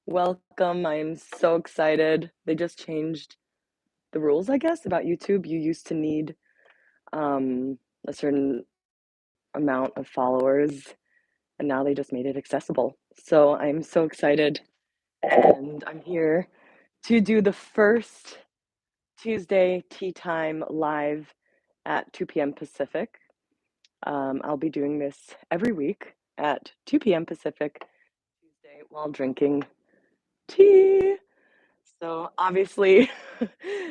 Welcome. I'm so excited. They just changed the rules, I guess, about YouTube. You used to need a certain amount of followers, and now they just made it accessible. So I'm so excited, and I'm here to do the first Tuesday tea time live at 2 p.m. Pacific. I'll be doing this every week at 2 p.m. Pacific Tuesday while drinking tea. So obviously,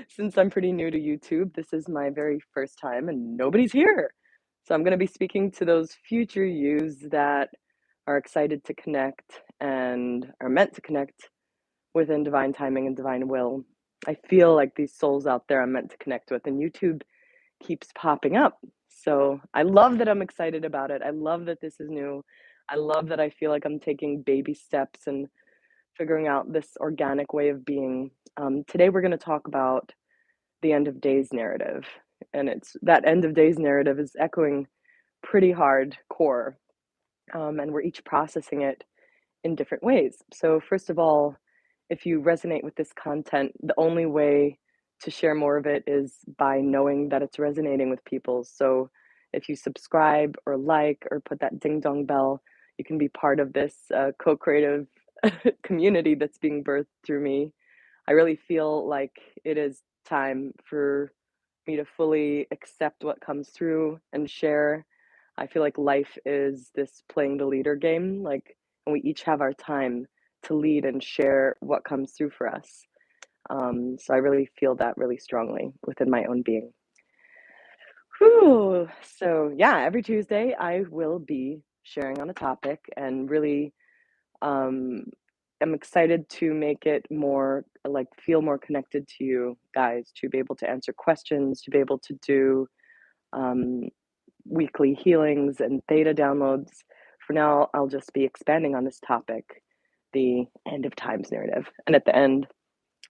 since I'm pretty new to YouTube, this is my very first time and nobody's here. So I'm going to be speaking to those future yous that are excited to connect and are meant to connect within divine timing and divine will. I feel like these souls out there I'm meant to connect with, and YouTube keeps popping up. So I love that I'm excited about it. I love that this is new. I love that I feel like I'm taking baby steps and figuring out this organic way of being. Today, we're going to talk about the end of days narrative. And it's that end of days narrative is echoing pretty hardcore. And we're each processing it in different ways. So, first of all, if you resonate with this content, the only way to share more of it is by knowing that it's resonating with people. So, if you subscribe or like or put that ding dong bell, you can be part of this co creative community that's being birthed through me. I really feel like it is time for me to fully accept what comes through and share. I feel like life is this playing the leader game, like, and we each have our time to lead and share what comes through for us. So I really feel that really strongly within my own being. Whew. So yeah, every Tuesday I will be sharing on a topic and really um, am excited to make it more like feel more connected to you guys, to be able to answer questions, to be able to do um, weekly healings and theta downloads. For now, I'll just be expanding on this topic, the end of times narrative. And at the end,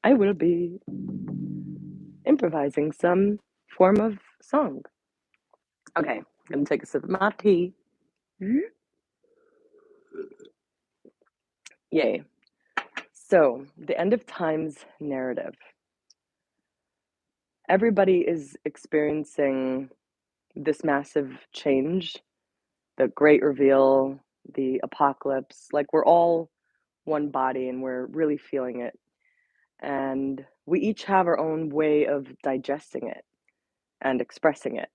I will be improvising some form of song. Okay, I'm gonna take a sip of my tea. Yay. So, the end of times narrative. Everybody is experiencing this massive change, the great reveal, the apocalypse. Like, we're all one body and we're really feeling it. And we each have our own way of digesting it and expressing it.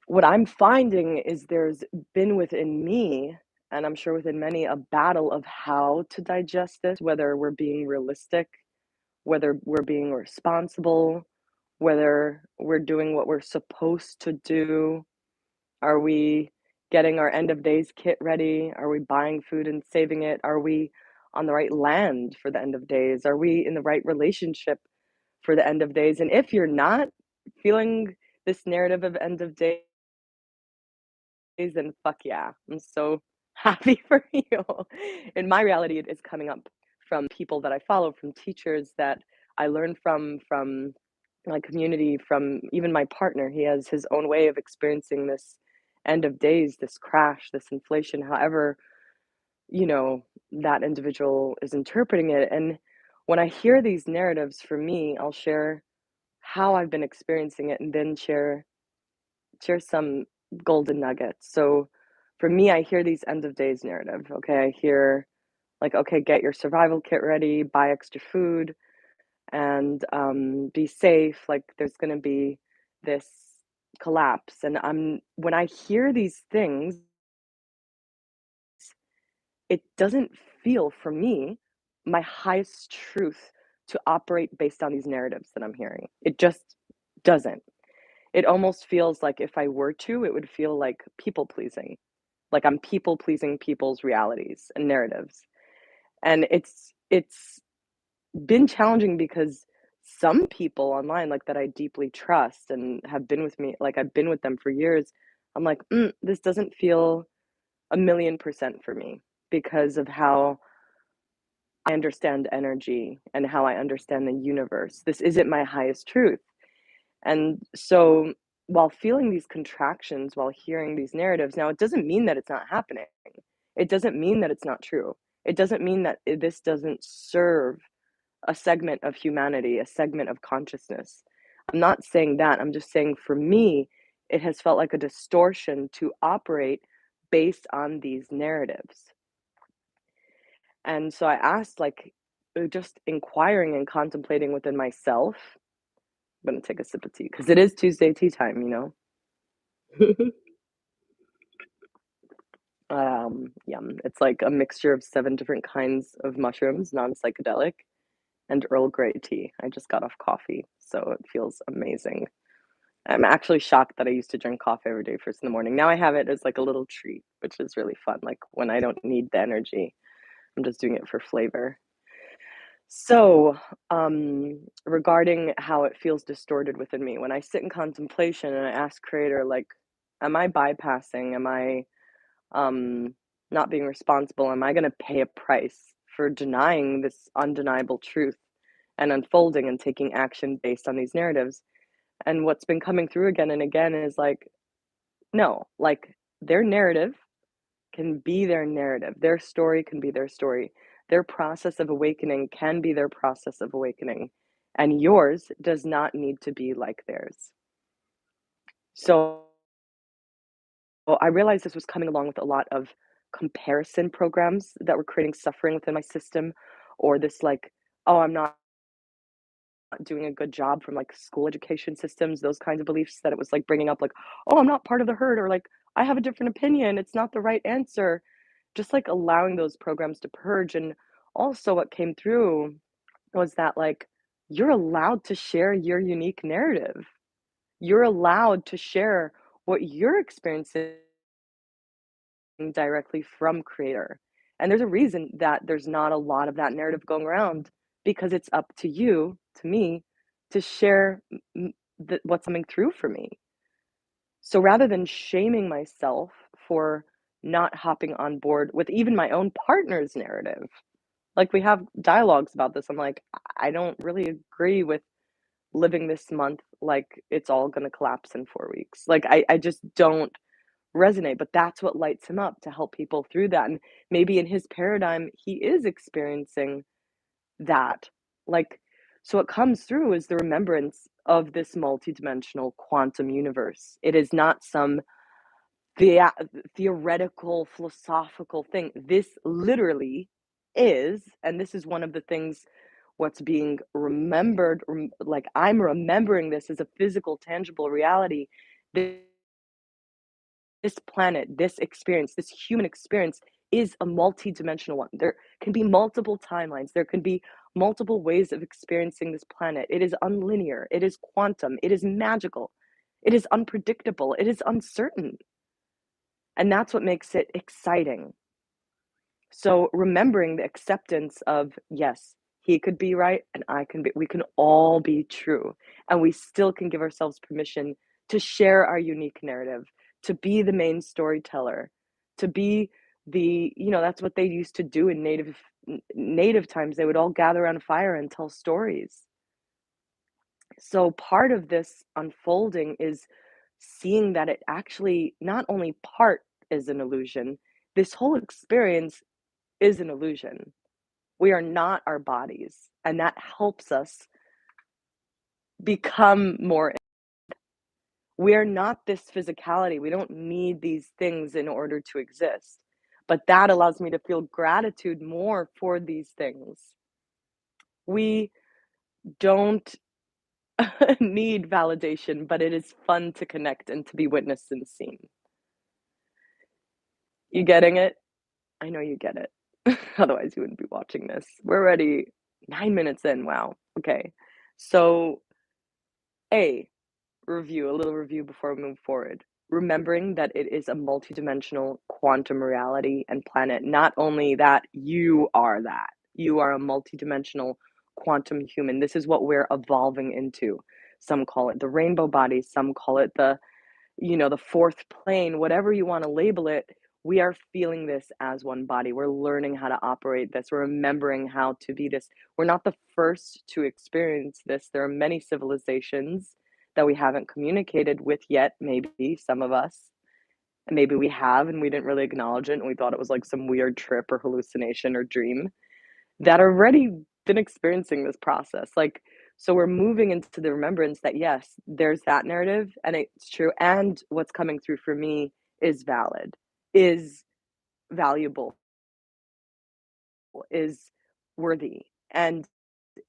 What I'm finding is there's been within me, and I'm sure within many, a battle of how to digest this, whether we're being realistic, whether we're being responsible, whether we're doing what we're supposed to do. Are we getting our end of days kit ready? Are we buying food and saving it? Are we on the right land for the end of days? Are we in the right relationship for the end of days? And if you're not feeling this narrative of end of days, then fuck yeah. I'm so happy for you. In my reality, it is coming up from people that I follow, from teachers that I learn from my community, from even my partner. He has his own way of experiencing this end of days, this crash, this inflation, however, you know, that individual is interpreting it. And when I hear these narratives, for me, I'll share how I've been experiencing it and then share some golden nuggets. So for me, I hear these end of days narrative. Okay, I hear like, okay, get your survival kit ready, buy extra food, and be safe. Like there's going to be this collapse, and I'm when I hear these things, it doesn't feel for me my highest truth to operate based on these narratives that I'm hearing. It just doesn't. It almost feels like if I were to, it would feel like people pleasing. Like I'm people pleasing people's realities and narratives. And it's been challenging because some people online like that I deeply trust and have been with me, like I've been with them for years. I'm like, this doesn't feel a million percent for me because of how I understand energy and how I understand the universe. This isn't my highest truth. And so while feeling these contractions, while hearing these narratives, now it doesn't mean that it's not happening. It doesn't mean that it's not true. It doesn't mean that this doesn't serve a segment of humanity, a segment of consciousness. I'm not saying that. I'm just saying for me, it has felt like a distortion to operate based on these narratives. And so I asked, like, just inquiring and contemplating within myself. I'm gonna take a sip of tea because it is Tuesday tea time, you know? Yum. It's like a mixture of 7 different kinds of mushrooms, non-psychedelic, and Earl Grey tea. I just got off coffee, so it feels amazing. I'm actually shocked that I used to drink coffee every day first in the morning. Now I have it as like a little treat, which is really fun. Like when I don't need the energy, I'm just doing it for flavor. So, regarding how it feels distorted within me, when I sit in contemplation and I ask Creator, like, am I bypassing? Am I not being responsible? Am I going to pay a price for denying this undeniable truth and unfolding and taking action based on these narratives? And what's been coming through again and again is like, no, like their narrative can be their narrative. Their story can be their story. Their process of awakening can be their process of awakening. And yours does not need to be like theirs. So I realized this was coming along with a lot of comparison programs that were creating suffering within my system, or this like, oh, I'm not doing a good job from like school education systems, those kinds of beliefs that it was like bringing up, like, oh, I'm not part of the herd, or like, I have a different opinion. It's not the right answer. Just like allowing those programs to purge. And also, what came through was that, like, you're allowed to share your unique narrative. You're allowed to share what you're experiencing directly from creator. And there's a reason that there's not a lot of that narrative going around because it's up to you, to me, to share what's coming through for me. So rather than shaming myself for not hopping on board with even my own partner's narrative, like we have dialogues about this. I'm like, I don't really agree with living this month like it's all going to collapse in 4 weeks. Like, I just don't resonate, but that's what lights him up to help people through that. And maybe in his paradigm, he is experiencing that. Like, so what comes through is the remembrance of this multidimensional quantum universe. It is not some thea- theoretical, philosophical thing. This literally is, and this is one of the things what's being remembered, like I'm remembering this as a physical, tangible reality. This planet, this experience, this human experience is a multi-dimensional one. There can be multiple timelines. There can be multiple ways of experiencing this planet. It is unlinear. It is quantum. It is magical. It is unpredictable. It is uncertain. And that's what makes it exciting. So remembering the acceptance of, yes, he could be right and I can be, we can all be true. And we still can give ourselves permission to share our unique narrative, to be the main storyteller, to be that's what they used to do in native times. They would all gather around a fire and tell stories. So part of this unfolding is seeing that it actually not only part is an illusion, this whole experience is an illusion. We are not our bodies, and that helps us become more. We are not this physicality. We don't need these things in order to exist. But that allows me to feel gratitude more for these things. We don't need validation, but it is fun to connect and to be witnessed and seen. You getting it? I know you get it. Otherwise, you wouldn't be watching this. We're already 9 minutes in. Wow. Okay. So, A, a little review before we move forward. Remembering that it is a multidimensional quantum reality and planet. Not only that, you are that. You are a multidimensional quantum human. This is what we're evolving into. Some call it the rainbow body, some call it the fourth plane, whatever you want to label it. We are feeling this as one body. We're learning how to operate this. We're remembering how to be this. We're not the first to experience this. There are many civilizations that we haven't communicated with yet, maybe some of us. and maybe we have and we didn't really acknowledge it and we thought it was like some weird trip or hallucination or dream that already been experiencing this process. Like, so we're moving into the remembrance that yes, there's that narrative and it's true. And what's coming through for me is valid, is valuable, is worthy. And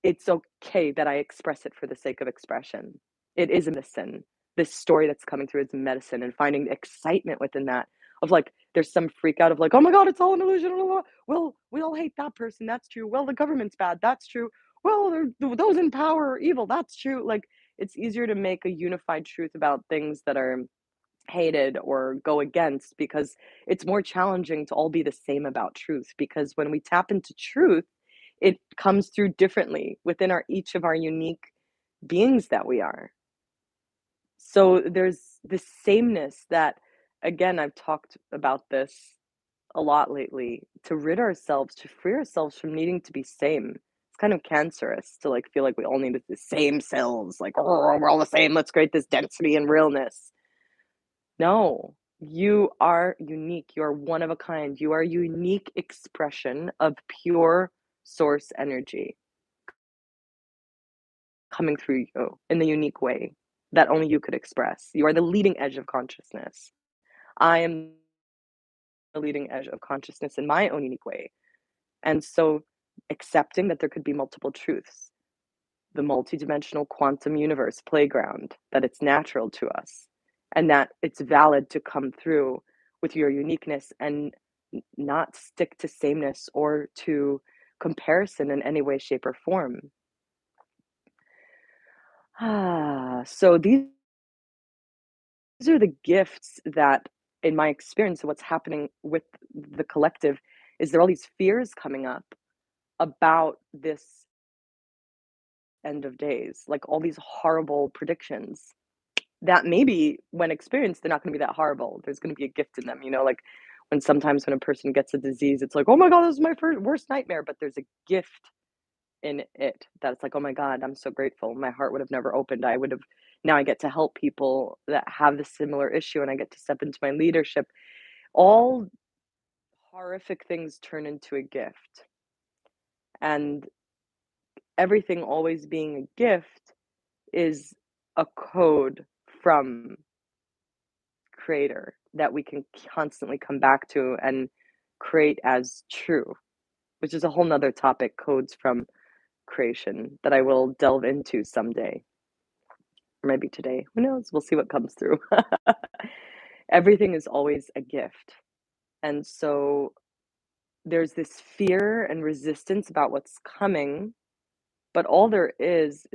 it's okay that I express it for the sake of expression. It is a medicine. This story that's coming through is medicine and finding excitement within that of like there's some freak out of like, oh my God, it's all an illusion. Blah, blah, blah. Well, we all hate that person. That's true. Well, the government's bad. That's true. Well, those in power are evil. That's true. Like it's easier to make a unified truth about things that are hated or go against because it's more challenging to all be the same about truth because when we tap into truth it comes through differently within our each of our unique beings that we are. So there's this sameness that, again, I've talked about this a lot lately, to rid ourselves, to free ourselves from needing to be same. It's kind of cancerous to like feel like we all need the same cells, like, oh, we're all the same. Let's create this density and realness. No, you are unique. You are one of a kind. You are a unique expression of pure source energy coming through you in the unique way that only you could express. You are the leading edge of consciousness. I am the leading edge of consciousness in my own unique way. And so accepting that there could be multiple truths, the multidimensional quantum universe playground, that it's natural to us and that it's valid to come through with your uniqueness and not stick to sameness or to comparison in any way, shape, or form. So these are the gifts that, in my experience, what's happening with the collective is there are all these fears coming up about this end of days, like all these horrible predictions that maybe when experienced, they're not going to be that horrible. There's going to be a gift in them, like when sometimes when a person gets a disease, it's like, oh my God, this is my first worst nightmare. But there's a gift in it that it's like, oh my God, I'm so grateful. My heart would have never opened. I would have now I get to help people that have this similar issue and I get to step into my leadership. All horrific things turn into a gift. And everything always being a gift is a code from creator that we can constantly come back to and create as true, which is a whole nother topic, codes from creation that I will delve into someday. Or maybe today. Who knows? We'll see what comes through. Everything is always a gift. And so there's this fear and resistance about what's coming, but all there is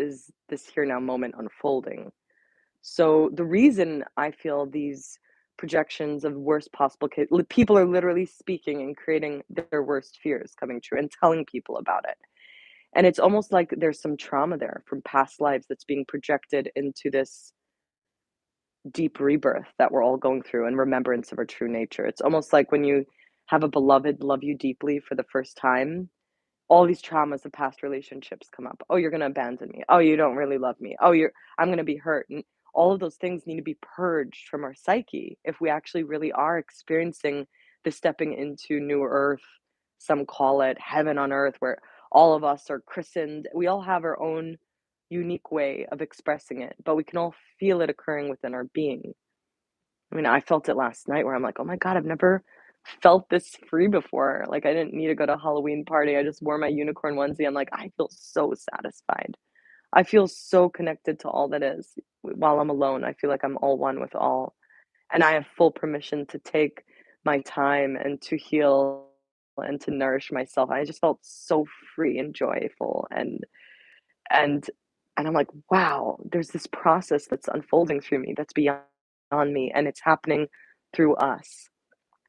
this here now moment unfolding. So the reason I feel these projections of worst possible case, people are literally speaking and creating their worst fears coming true and telling people about it. And it's almost like there's some trauma there from past lives that's being projected into this deep rebirth that we're all going through in remembrance of our true nature. It's almost like when you have a beloved love you deeply for the first time, all these traumas of past relationships come up. Oh, you're going to abandon me. Oh, you don't really love me. Oh, I'm going to be hurt. And all of those things need to be purged from our psyche if we actually really are experiencing the stepping into new earth. Some call it heaven on earth, where all of us are christened. We all have our own unique way of expressing it, but we can all feel it occurring within our being. I mean, I felt it last night where I'm like, oh my God, I've never felt this free before. Like, I didn't need to go to a Halloween party. I just wore my unicorn onesie. I'm like, I feel so satisfied. I feel so connected to all that is. While I'm alone, I feel like I'm all one with all. And I have full permission to take my time and to heal and to nourish myself. I just felt so free and joyful and and I'm like, wow, there's this process that's unfolding through me that's beyond me and it's happening through us.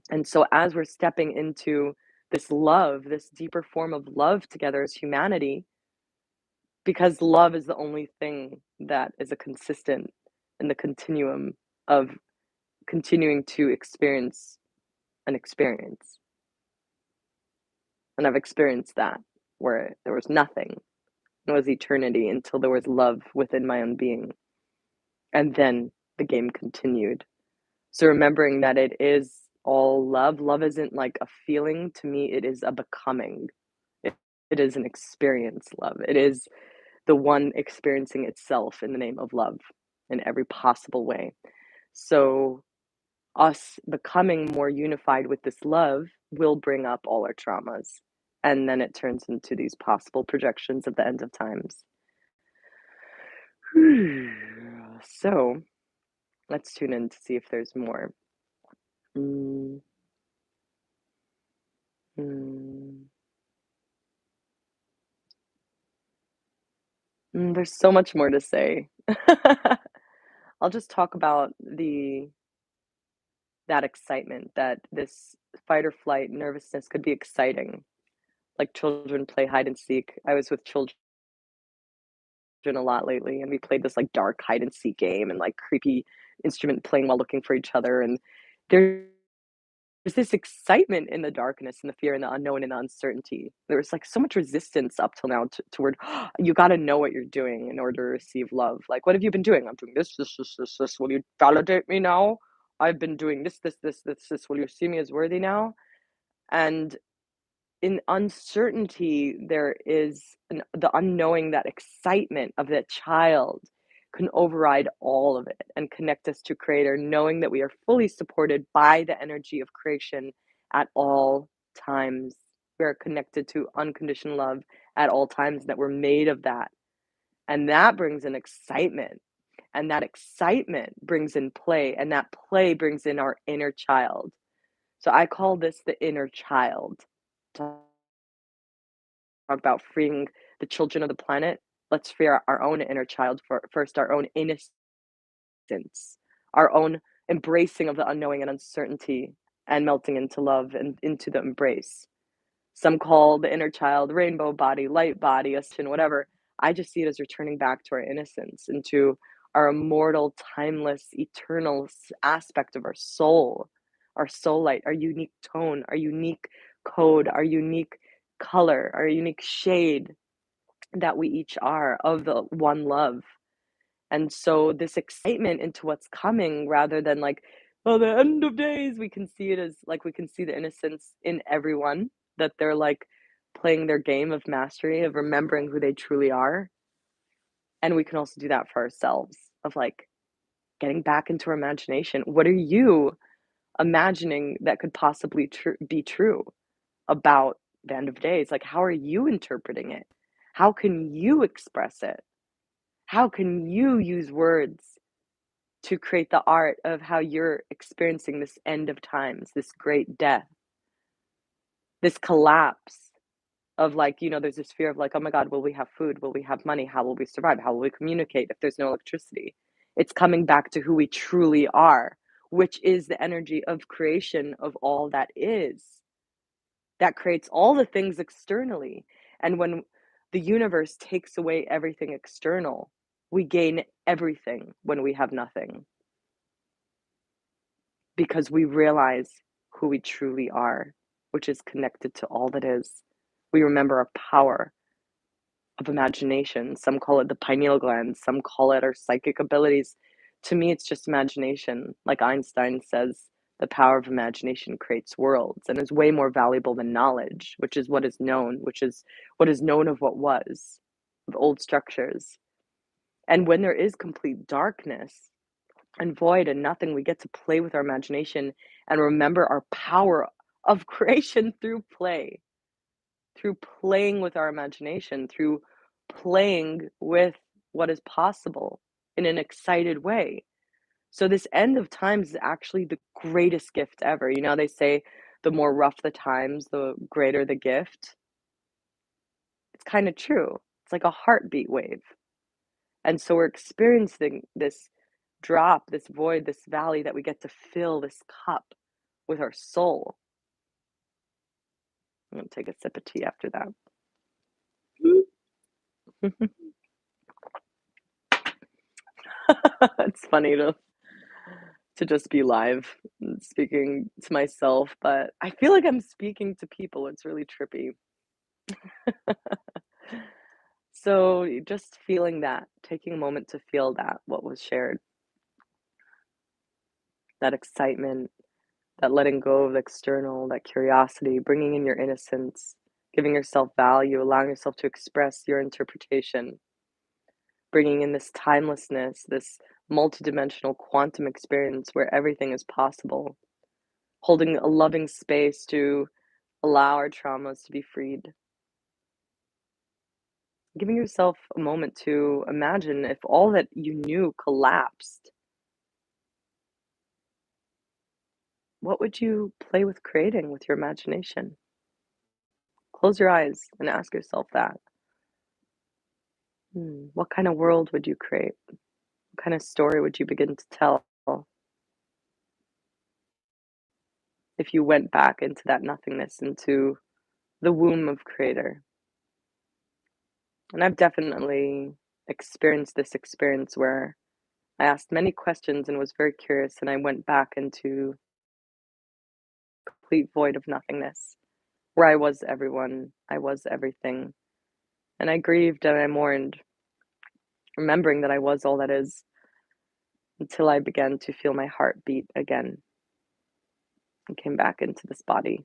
And so as we're stepping into this love, this deeper form of love together as humanity, because love is the only thing that is a consistent in the continuum of continuing to experience an experience. And I've experienced that where there was nothing. It was eternity until there was love within my own being. And then the game continued. So remembering that it is all love. Love isn't like a feeling. To me, it is a becoming. It, it is an experience, love. It is the one experiencing itself in the name of love in every possible way. So us becoming more unified with this love will bring up all our traumas. And then it turns into these possible projections of the end of times. So let's tune in to see if there's more. Mm, mm, there's so much more to say. I'll just talk about the that excitement, that this fight or flight nervousness could be exciting. Like children play hide and seek. I was with children a lot lately, and we played this like dark hide and seek game and like creepy instrument playing while looking for each other. And there's this excitement in the darkness and the fear and the unknown and the uncertainty. There was like so much resistance up till now toward you got to know what you're doing in order to receive love. Like, what have you been doing? I'm doing this. Will you validate me now? I've been doing this. Will you see me as worthy now? And in uncertainty, there is the unknowing, that excitement of that child can override all of it and connect us to Creator, knowing that we are fully supported by the energy of creation at all times. We are connected to unconditional love at all times, that we're made of that. And that brings in excitement. And that excitement brings in play. And that play brings in our inner child. So I call this the inner child. Talk about freeing the children of the planet, let's free our own inner child first, our own innocence, our own embracing of the unknowing and uncertainty, and melting into love and into the embrace. Some call the inner child rainbow body, light body, ascension, whatever. I just see it as returning back to our innocence, into our immortal, timeless, eternal aspect of our soul light, our unique tone, our unique code, our unique color, our unique shade that we each are of the one love. And so this excitement into what's coming, rather than like, oh, the end of days, we can see it as like, we can see the innocence in everyone, that they're like playing their game of mastery, of remembering who they truly are. And we can also do that for ourselves, of like getting back into our imagination. What are you imagining that could possibly be true about the end of days? Like, how are you interpreting it? How can you express it? How can you use words to create the art of how you're experiencing this end of times, this great death, this collapse of like, there's this fear of like, oh my God, will we have food? Will we have money? How will we survive? How will we communicate if there's no electricity? It's coming back to who we truly are, which is the energy of creation of all that is, that creates all the things externally. And when the universe takes away everything external, we gain everything when we have nothing, because we realize who we truly are, which is connected to all that is. We remember our power of imagination. Some call it the pineal gland, some call it our psychic abilities. To me, it's just imagination. Like Einstein says, the power of imagination creates worlds and is way more valuable than knowledge, which is what is known, which is what is known of what was, of old structures. And when there is complete darkness and void and nothing, we get to play with our imagination and remember our power of creation through play, through playing with our imagination, through playing with what is possible in an excited way. So, this end of times is actually the greatest gift ever. They say the more rough the times, the greater the gift. It's kind of true. It's like a heartbeat wave. And so, we're experiencing this drop, this void, this valley that we get to fill this cup with our soul. I'm going to take a sip of tea after that. It's funny to just be live and speaking to myself, but I feel like I'm speaking to people. It's really trippy. So just feeling that, taking a moment to feel that, what was shared, that excitement, that letting go of the external, that curiosity, bringing in your innocence, giving yourself value, allowing yourself to express your interpretation, bringing in this timelessness, this multidimensional quantum experience where everything is possible, holding a loving space to allow our traumas to be freed, giving yourself a moment to imagine if all that you knew collapsed, what would you play with creating with your imagination? Close your eyes and ask yourself that. What kind of world would you create? What kind of story would you begin to tell if you went back into that nothingness, into the womb of creator? And I've definitely experienced this experience where I asked many questions and was very curious, and I went back into complete void of nothingness, where I was everyone, I was everything. And I grieved and I mourned, remembering that I was all that is, until I began to feel my heart beat again and came back into this body.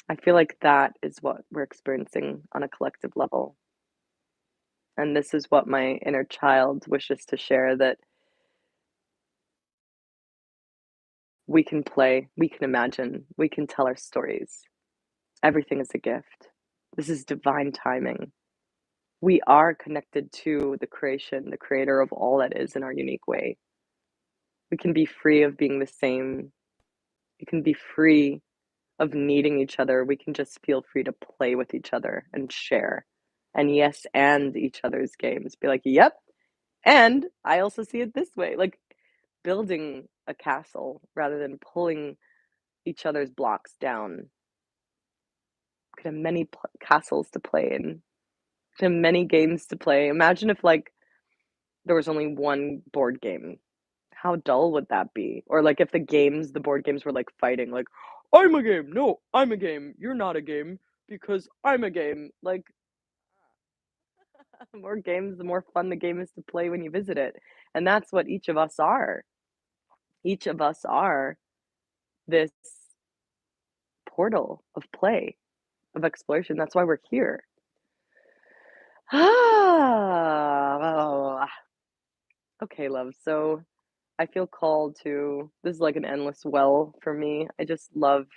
I feel like that is what we're experiencing on a collective level. And this is what my inner child wishes to share, that we can play, we can imagine, we can tell our stories. Everything is a gift. This is divine timing. We are connected to the creation, the creator of all that is in our unique way. We can be free of being the same. We can be free of needing each other. We can just feel free to play with each other and share. And yes, and each other's games. Be like, yep. And I also see it this way, like building a castle rather than pulling each other's blocks down. Could have many castles to play in, could have many games to play. Imagine if like there was only one board game. How dull would that be? Or like if the board games were like fighting, like, I'm a game, no, I'm a game, you're not a game because I'm a game. Like, the more games, the more fun the game is to play when you visit it. And that's what each of us are. Each of us are this portal of play, of exploration. That's why we're here. Ah, okay, love. So I feel called to, this is like an endless well for me. I just love